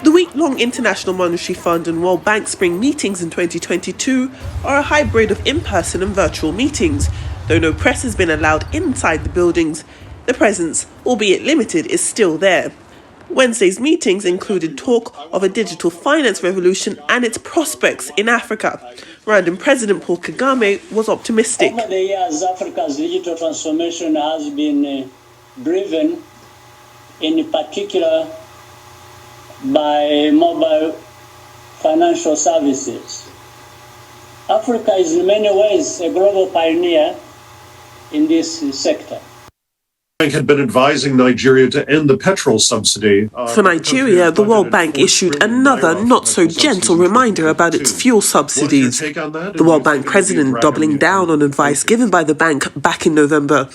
The week-long International Monetary Fund and World Bank Spring meetings in 2022 are a hybrid of in-person and virtual meetings. Though no press has been allowed inside the buildings, the presence, albeit limited, is still there. Wednesday's meetings included talk of a digital finance revolution and its prospects in Africa. Rwandan President Paul Kagame was optimistic. Over the years, Africa's digital transformation has been driven in particular by mobile financial services. Africa is in many ways a global pioneer in this sector. The bank had been advising Nigeria to end the petrol subsidy. For Nigeria, the World Bank issued another not-so-gentle reminder about its fuel subsidies. The World Bank president doubling down on advice given by the bank back in November,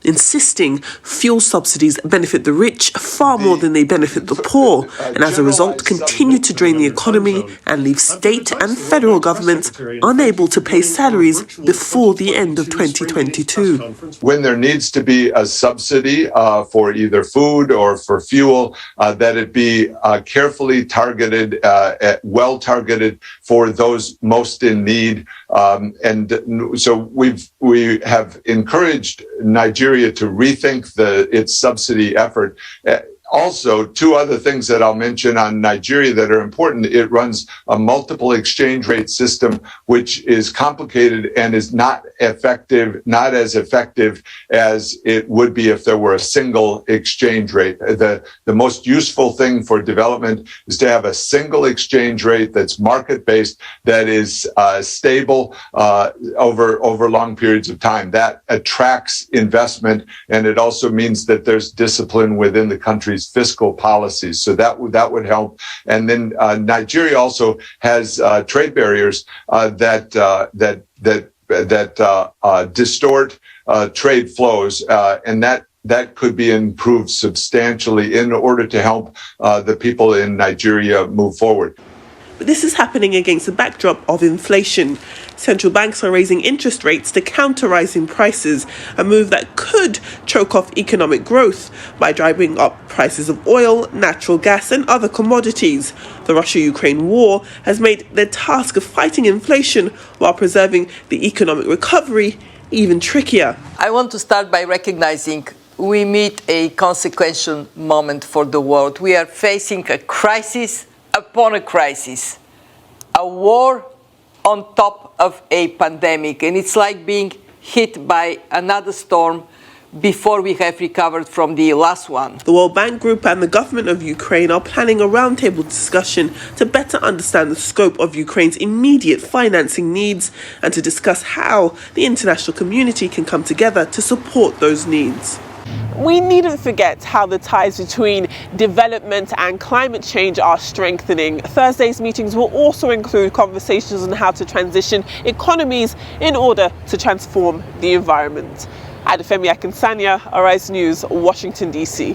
insisting fuel subsidies benefit the rich far more than they benefit the poor, and as a result continue to drain the economy and leave state and federal governments unable to pay salaries before the end of 2022. When there needs to be a subsidy for either food or for fuel, that it be carefully targeted, well targeted for those most in need. And so we have encouraged Nigeria to rethink its subsidy effort. Also, two other things that I'll mention on Nigeria that are important. It runs a multiple exchange rate system, which is complicated and is not as effective as it would be if there were a single exchange rate. The most useful thing for development is to have a single exchange rate that's market-based, that is stable over long periods of time. That attracts investment, and it also means that there's discipline within the country's fiscal policies. So that would help. And then Nigeria also has trade barriers that distort trade flows, and that could be improved substantially in order to help the people in Nigeria move forward. But this is happening against the backdrop of inflation. Central banks are raising interest rates to counter rising prices, a move that could choke off economic growth by driving up prices of oil, natural gas and other commodities. The Russia-Ukraine war has made the task of fighting inflation while preserving the economic recovery even trickier. I want to start by recognizing we meet a consequential moment for the world. We are facing a crisis upon a crisis, a war on top of a pandemic, and it's like being hit by another storm before we have recovered from the last one. The World Bank Group and the government of Ukraine are planning a roundtable discussion to better understand the scope of Ukraine's immediate financing needs and to discuss how the international community can come together to support those needs. We needn't forget how the ties between development and climate change are strengthening. Thursday's meetings will also include conversations on how to transition economies in order to transform the environment. Adefemi Akinsanya, Arise News, Washington, D.C.